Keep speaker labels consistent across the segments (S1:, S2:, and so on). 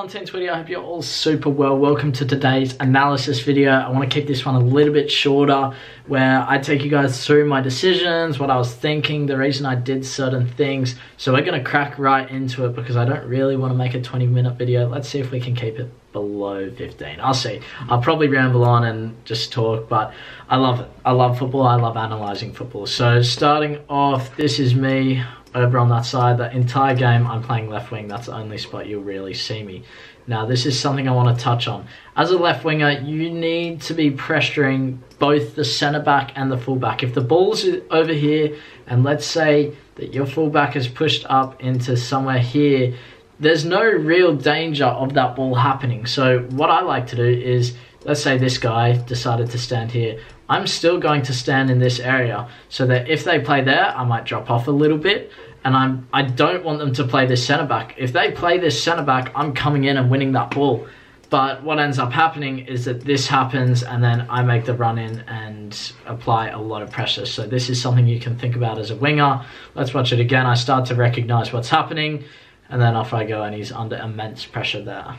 S1: on Team Twitty, I hope you're all super well. Welcome to today's analysis video. I want to keep this one a little bit shorter where I take you guys through my decisions, what I was thinking, the reason I did certain things. So we're going to crack right into it because I don't really want to make a 20-minute video. Let's see if we can keep it below 15. I'll see. I'll probably ramble on and just talk, but I love it. I love football. I love analysing football. So starting off, this is me over on that side. The entire game I'm playing left wing. That's the only spot you'll really see me. Now this is something I want to touch on. As a left winger, you need to be pressuring both the centre back and the full back. If the ball's over here and let's say that your full back is pushed up into somewhere here, there's no real danger of that ball happening. So what I like to do is, let's say this guy decided to stand here. I'm still going to stand in this area so that if they play there, I might drop off a little bit. And I don't want them to play this centre back. If they play this centre back, I'm coming in and winning that ball. But what ends up happening is that this happens and then I make the run in and apply a lot of pressure. So this is something you can think about as a winger. Let's watch it again. I start to recognise what's happening and then off I go and he's under immense pressure there.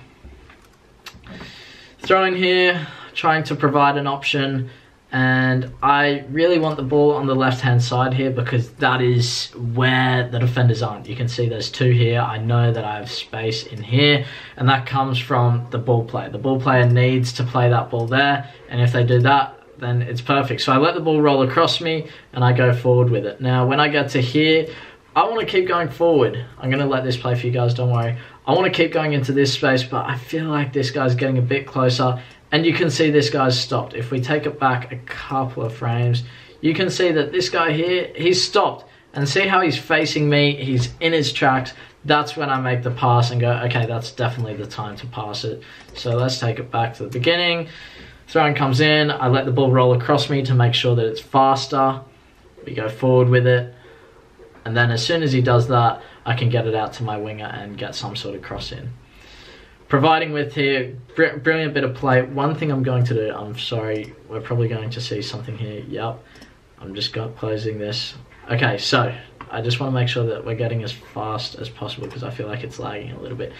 S1: Throw in here, trying to provide an option. And I really want the ball on the left-hand side here because that is where the defenders aren't. You can see there's two here. I know that I have space in here, and that comes from the ball player. The ball player needs to play that ball there, and if they do that, then it's perfect. So I let the ball roll across me, and I go forward with it. Now, when I get to here, I want to keep going forward. I'm going to let this play for you guys, don't worry. I want to keep going into this space, but I feel like this guy's getting a bit closer. And you can see this guy's stopped. If we take it back a couple of frames, you can see that this guy here, he's stopped. And see how he's facing me? He's in his tracks. That's when I make the pass and go, okay, that's definitely the time to pass it. So let's take it back to the beginning. Throw-in comes in. I let the ball roll across me to make sure that it's faster. We go forward with it. And then as soon as he does that, I can get it out to my winger and get some sort of cross in. Providing with here, brilliant bit of play. One thing I'm going to do, I'm sorry, we're probably going to see something here. Yep, I'm just closing this. Okay, so I just want to make sure that we're getting as fast as possible because I feel like it's lagging a little bit.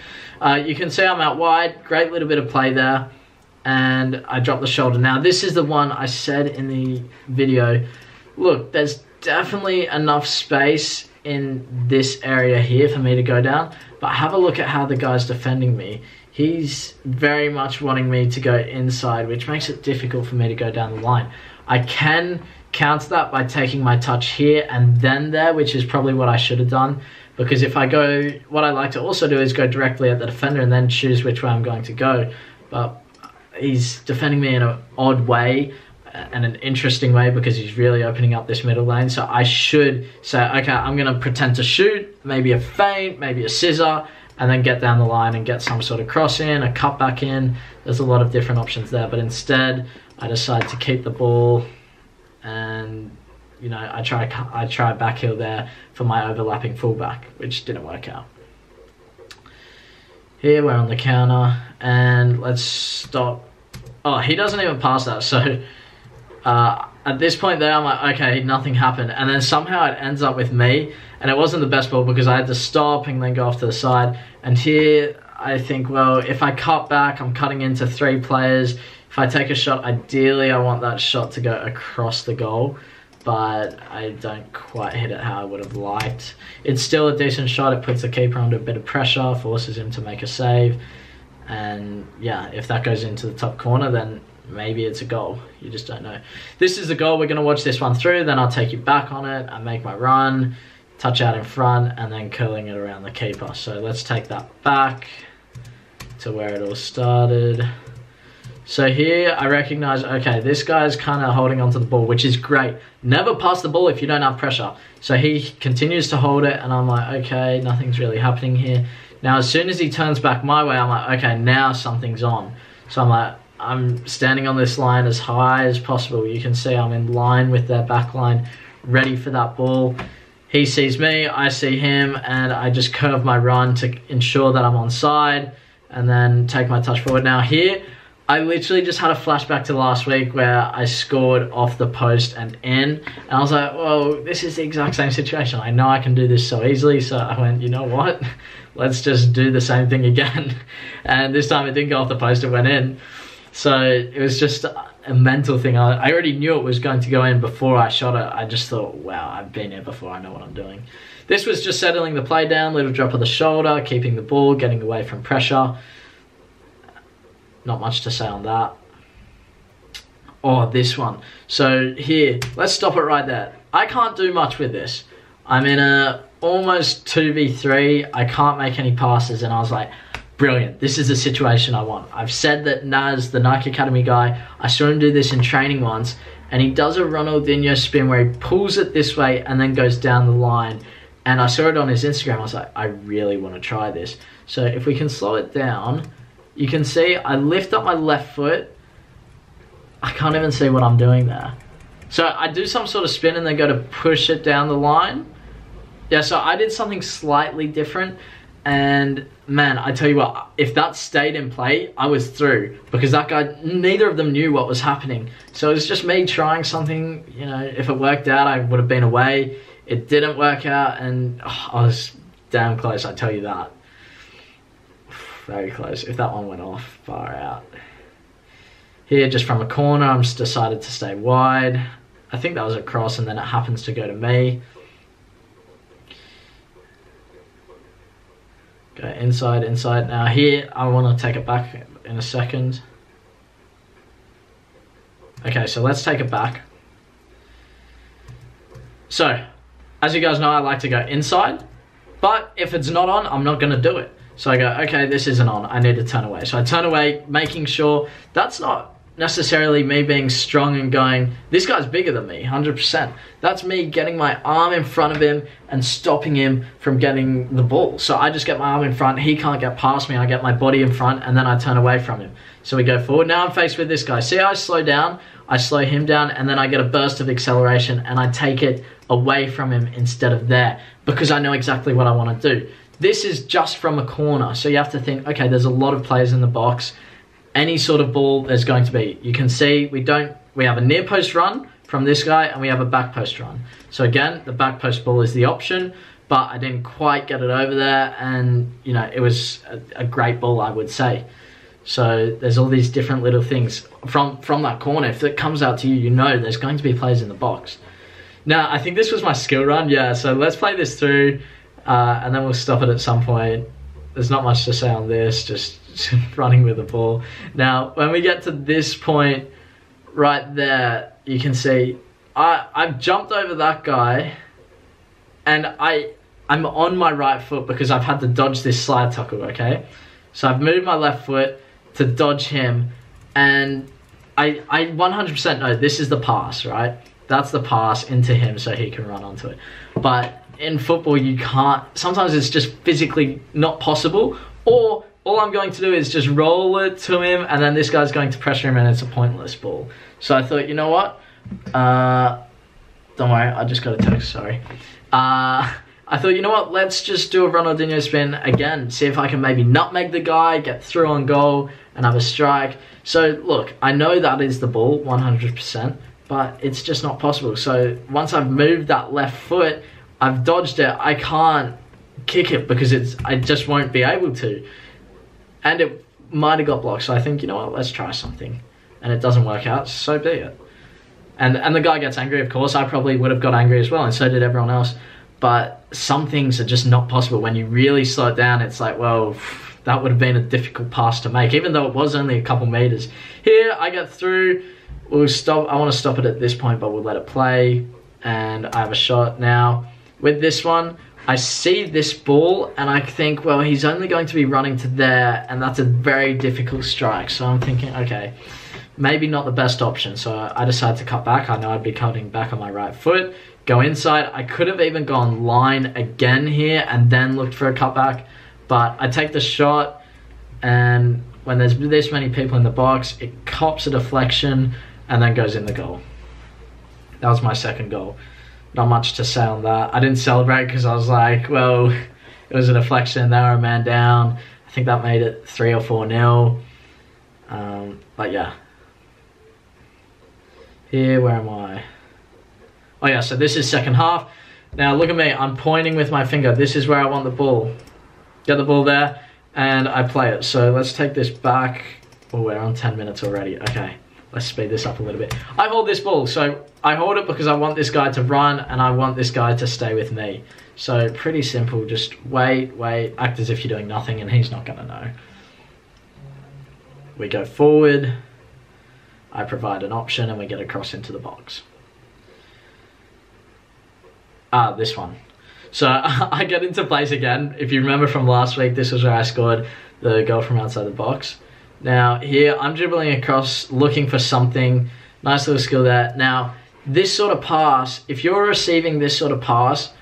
S1: You can see I'm out wide, great little bit of play there. And I drop the shoulder. Now this is the one I said in the video. Look, there's definitely enough space in this area here for me to go down. But have a look at how the guy's defending me. He's very much wanting me to go inside, which makes it difficult for me to go down the line. I can counter that by taking my touch here and then there, which is probably what I should have done. Because if I go, what I like to also do is go directly at the defender and then choose which way I'm going to go. But he's defending me in an odd way and an interesting way because he's really opening up this middle lane. So I should say, okay, I'm going to pretend to shoot, maybe a feint, maybe a scissor, and then get down the line and get some sort of cross in, a cut back in. There's a lot of different options there, but instead I decide to keep the ball and, you know, I try backheel there for my overlapping fullback, which didn't work out. Here we're on the counter and let's stop. Oh, he doesn't even pass that, so at this point there, I'm like, okay, nothing happened. And then somehow it ends up with me. And it wasn't the best ball because I had to stop and then go off to the side. And here, I think, well, if I cut back, I'm cutting into three players. If I take a shot, ideally, I want that shot to go across the goal. But I don't quite hit it how I would have liked. It's still a decent shot. It puts the keeper under a bit of pressure, forces him to make a save. And yeah, if that goes into the top corner, then maybe it's a goal. You just don't know. This is the goal. We're going to watch this one through. Then I'll take you back on it. I make my run, touch out in front, and then curling it around the keeper. So let's take that back to where it all started. So here I recognize, okay, this guy's kind of holding onto the ball, which is great. Never pass the ball if you don't have pressure. So he continues to hold it, and I'm like, okay, nothing's really happening here. Now, as soon as he turns back my way, I'm like, okay, now something's on. So I'm like, I'm standing on this line as high as possible. You can see I'm in line with their back line, ready for that ball. He sees me, I see him, and I just curve my run to ensure that I'm onside and then take my touch forward. Now here, I literally just had a flashback to last week where I scored off the post and in, and I was like, well, this is the exact same situation. I know I can do this so easily, so I went, you know what? Let's just do the same thing again. And this time it didn't go off the post, it went in. So it was just a mental thing. I already knew it was going to go in before I shot it. I just thought, wow, I've been here before, I know what I'm doing. This was just settling the play down, little drop of the shoulder, keeping the ball, getting away from pressure. Not much to say on that. Oh, this one. So here, let's stop it right there. I can't do much with this. I'm in a almost 2v3. I can't make any passes, and I was like, brilliant. This is the situation I want. I've said that Naz, the Nike Academy guy, I saw him do this in training once, and he does a Ronaldinho spin where he pulls it this way and then goes down the line. And I saw it on his Instagram. I was like, I really want to try this. So if we can slow it down, you can see I lift up my left foot. I can't even see what I'm doing there. So I do some sort of spin and then go to push it down the line. Yeah, so I did something slightly different. And man, I tell you what, if that stayed in play, I was through. Because that guy, neither of them knew what was happening. So it was just me trying something. You know, if it worked out, I would have been away. It didn't work out, and I was damn close, I tell you that. Very close. If that one went off, far out. Here, just from a corner, I'm just decided to stay wide. I think that was a cross, and then it happens to go to me. Go inside, inside. Now here, I want to take it back in a second. Okay, so let's take it back. So, as you guys know, I like to go inside, but if it's not on, I'm not going to do it. So I go, okay, this isn't on, I need to turn away. So I turn away, making sure that's not necessarily me being strong and going, this guy's bigger than me, 100%. That's me getting my arm in front of him and stopping him from getting the ball. So I just get my arm in front, he can't get past me, I get my body in front, and then I turn away from him. So we go forward. Now I'm faced with this guy. See, I slow down, I slow him down, and then I get a burst of acceleration, and I take it away from him instead of there, because I know exactly what I want to do. This is just from a corner, so you have to think, okay, there's a lot of players in the box. Any sort of ball there's going to be. You can see we have a near post run from this guy, and we have a back post run. So again, the back post ball is the option, but I didn't quite get it over there, and you know, it was a great ball, I would say. So there's all these different little things from that corner. If it comes out to you, you know there's going to be players in the box. Now, I think this was my skill run, yeah, so let's play this through, and then we'll stop it at some point. There's not much to say on this, just running with the ball. Now, when we get to this point right there, you can see I've jumped over that guy, and I'm on my right foot because I've had to dodge this slide tackle, okay? So I've moved my left foot to dodge him, and I 100% know this is the pass, right? That's the pass into him so he can run onto it. But in football, you can't, sometimes it's just physically not possible, or all I'm going to do is just roll it to him, and then this guy's going to pressure him, and it's a pointless ball. So I thought, you know what? Don't worry, I just got a text, sorry. I thought, you know what, let's just do a Ronaldinho spin again, see if I can maybe nutmeg the guy, get through on goal, and have a strike. So look, I know that is the ball, 100%, but it's just not possible. So once I've moved that left foot, I've dodged it, I can't kick it because I just won't be able to. And it might have got blocked, so I think, you know what, let's try something. And it doesn't work out, so be it. And the guy gets angry, of course. I probably would have got angry as well, and so did everyone else. But some things are just not possible. When you really slow it down, it's like, well, that would have been a difficult pass to make, even though it was only a couple meters. Here, I get through. We'll stop. I want to stop it at this point, but we'll let it play. And I have a shot now. With this one, I see this ball, and I think, well, he's only going to be running to there, and that's a very difficult strike. So I'm thinking, okay, maybe not the best option. So I decided to cut back. I know I'd be cutting back on my right foot. Go inside. I could have even gone line again here and then looked for a cutback, but I take the shot, and when there's this many people in the box, it cops a deflection and then goes in the goal. That was my second goal. Not much to say on that. I didn't celebrate because I was like, well, it was a deflection, they were a man down. I think that made it 3 or 4-0. But yeah. Here, where am I? Oh yeah, so this is second half. Now look at me, I'm pointing with my finger. This is where I want the ball. Get the ball there, and I play it. So let's take this back. Oh, we're on 10 minutes already. Okay, let's speed this up a little bit. I hold this ball, so I hold it because I want this guy to run, and I want this guy to stay with me. So pretty simple, just wait, act as if you're doing nothing, and he's not gonna know. We go forward. I provide an option, and we get across into the box. This one. So I get into place again. If you remember from last week, this was where I scored the goal from outside the box. Now here, I'm dribbling across, looking for something. Nice little skill there. Now, this sort of pass, if you're receiving this sort of pass,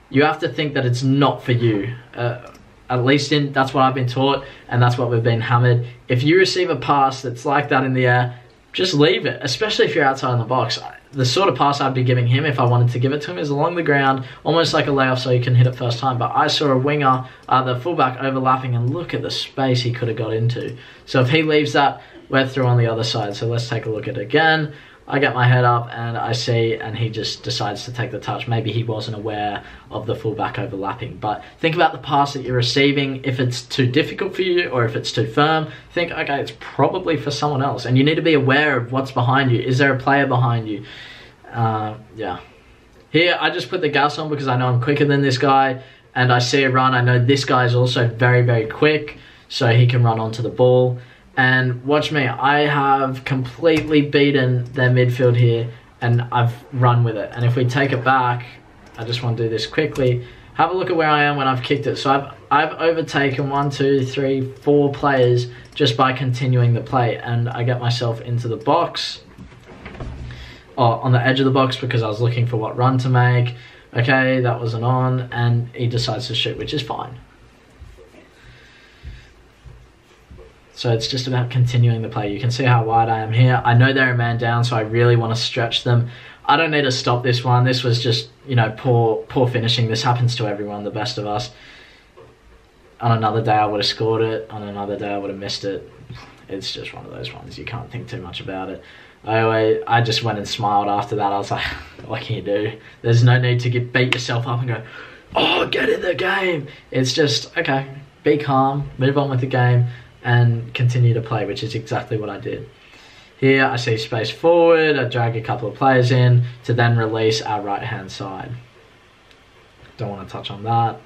S1: you have to think that it's not for you. At least that's what I've been taught, and that's what we've been hammered. If you receive a pass that's like that in the air, just leave it, especially if you're outside in the box. The sort of pass I'd be giving him if I wanted to give it to him is along the ground, almost like a layoff so you can hit it first time. But I saw a winger, the fullback overlapping, and look at the space he could have got into. So if he leaves that, we're through on the other side. So let's take a look at it again. I get my head up and I see, and he just decides to take the touch. Maybe he wasn't aware of the fullback overlapping. But think about the pass that you're receiving. If it's too difficult for you or if it's too firm, think, okay, it's probably for someone else. And you need to be aware of what's behind you. Is there a player behind you? Yeah. Here, I just put the gas on because I know I'm quicker than this guy. And I see a run. I know this guy is also very, very quick. So he can run onto the ball. And watch me, I have completely beaten their midfield here, and I've run with it. And if we take it back, I just want to do this quickly. Have a look at where I am when I've kicked it. So I've overtaken 1, 2, 3, 4 players just by continuing the play. And I get myself into the box, on the edge of the box, because I was looking for what run to make. Okay, that wasn't on, and he decides to shoot, which is fine. So it's just about continuing the play. You can see how wide I am here. I know they're a man down, so I really want to stretch them. I don't need to stop this one. This was just, you know, poor finishing. This happens to everyone, the best of us. On another day, I would have scored it. On another day, I would have missed it. It's just one of those ones. You can't think too much about it. I just went and smiled after that. I was like, what can you do? There's no need to beat yourself up and go, oh, get in the game. It's just, okay, be calm, move on with the game, and continue to play, which is exactly what I did. Here I see space forward, I drag a couple of players in to then release our right hand side. Don't want to touch on that.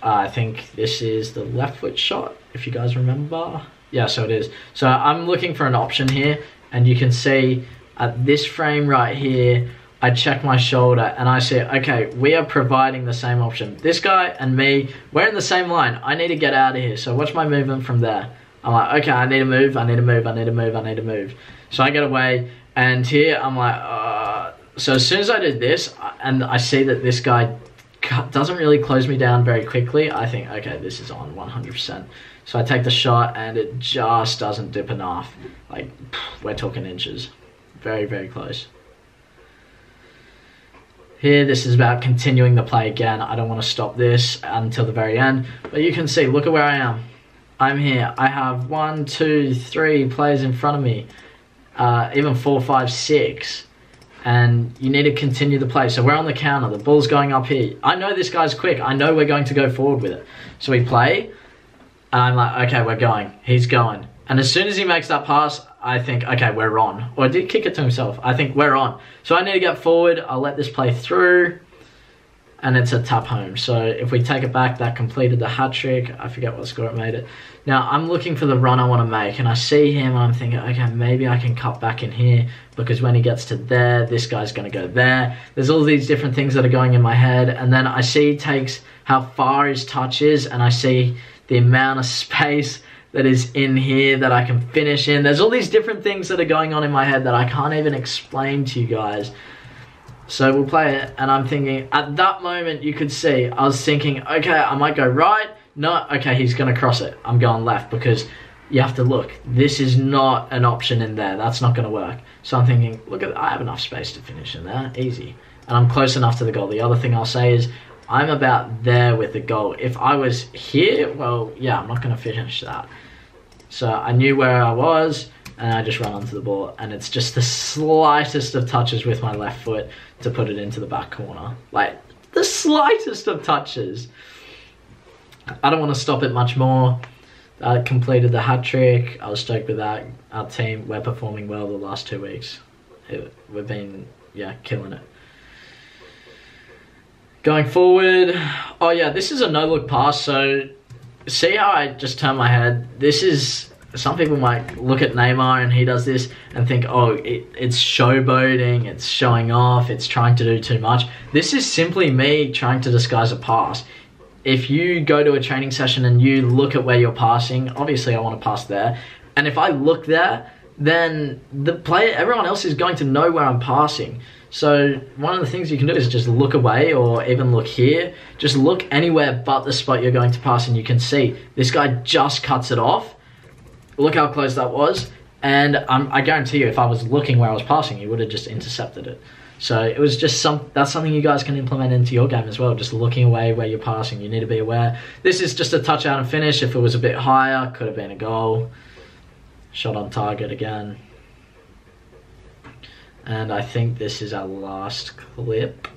S1: I think this is the left foot shot, if you guys remember. Yeah, so it is. So I'm looking for an option here, and you can see at this frame right here, I check my shoulder and I say, okay, we are providing the same option. This guy and me, we're in the same line. I need to get out of here. So watch my movement from there. I'm like, okay, I need to move, I need to move, I need to move, I need to move. So I get away, and here I'm like, so as soon as I did this, and I see that this guy doesn't really close me down very quickly, I think, okay, this is on 100%. So I take the shot, and it just doesn't dip enough. Like, we're talking inches. Very, very close. Here, this is about continuing the play again. I don't want to stop this until the very end. But you can see, look at where I am. I'm here. I have 1, 2, 3 players in front of me. Even 4, 5, 6. And you need to continue the play. So we're on the counter. The ball's going up here. I know this guy's quick. I know we're going to go forward with it. So we play. And I'm like, okay, we're going. He's going. And as soon as he makes that pass, I think, okay, we're on. Or did he kick it to himself? I think we're on. So I need to get forward. I'll let this play through. And it's a tap home. So if we take it back, that completed the hat trick. I forget what score it made it. Now I'm looking for the run I want to make. And I see him and I'm thinking, okay, maybe I can cut back in here. Because when he gets to there, this guy's going to go there. There's all these different things that are going in my head. And then I see he takes how far his touch is. And I see the amount of space that is in here that I can finish in. There's all these different things that are going on in my head that I can't even explain to you guys. So we'll play it, and I'm thinking, at that moment you could see, I was thinking, okay, I might go right. No, okay, he's going to cross it. I'm going left, because you have to look. This is not an option in there. That's not going to work. So I'm thinking, look, I have enough space to finish in there. Easy. And I'm close enough to the goal. The other thing I'll say is, I'm about there with the goal. If I was here, well, yeah, I'm not going to finish that. So I knew where I was, and I just ran onto the ball, and it's just the slightest of touches with my left foot to put it into the back corner. Like, the slightest of touches. I don't want to stop it much more. I completed the hat trick. I was stoked with that. Our team, we're performing well the last 2 weeks. We've been, yeah, killing it. Going forward, oh yeah, this is a no-look pass. So see how I just turn my head? This is, some people might look at Neymar and he does this and think, oh, it's showboating, it's showing off, it's trying to do too much. This is simply me trying to disguise a pass. If you go to a training session and you look at where you're passing, obviously I want to pass there. And if I look there, then everyone else is going to know where I'm passing. So one of the things you can do is just look away, or even look here. Just look anywhere but the spot you're going to pass, and you can see this guy just cuts it off. Look how close that was. And I guarantee you, if I was looking where I was passing, he would have just intercepted it. So it was just that's something you guys can implement into your game as well. Just looking away where you're passing. You need to be aware. This is just a touch out and finish. If it was a bit higher, could have been a goal. Shot on target again. And I think this is our last clip.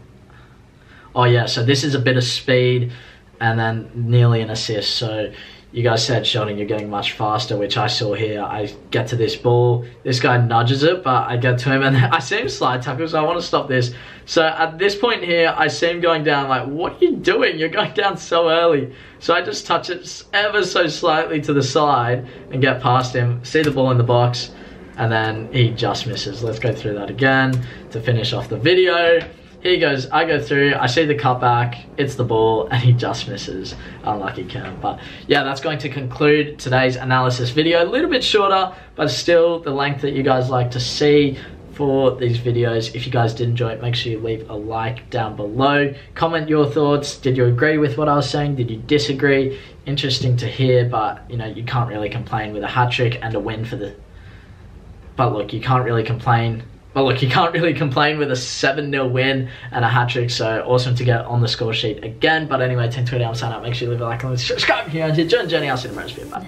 S1: Oh yeah, so this is a bit of speed and then nearly an assist. So you guys said, Sheldon, you're getting much faster, which I saw here. I get to this ball. This guy nudges it, but I get to him and I see him slide tackle, so I want to stop this. So at this point here, I see him going down like, what are you doing? You're going down so early. So I just touch it ever so slightly to the side and get past him, see the ball in the box, and then he just misses. Let's go through that again to finish off the video. Here he goes, I go through, I see the cutback, it's the ball, and he just misses. Unlucky Cam. But yeah, that's going to conclude today's analysis video. A little bit shorter, but still the length that you guys like to see for these videos. If you guys did enjoy it, make sure you leave a like down below. Comment your thoughts. Did you agree with what I was saying? Did you disagree? Interesting to hear, but you know, you can't really complain with a hat trick and a win for the... But look, you can't really complain. But look, you can't really complain with a 7-0 win and a hat-trick, so awesome to get on the score sheet again. But anyway, 10-20, I'm signing out. Make sure you leave a like and subscribe if you're on your journey. I'll see you tomorrow. Bye.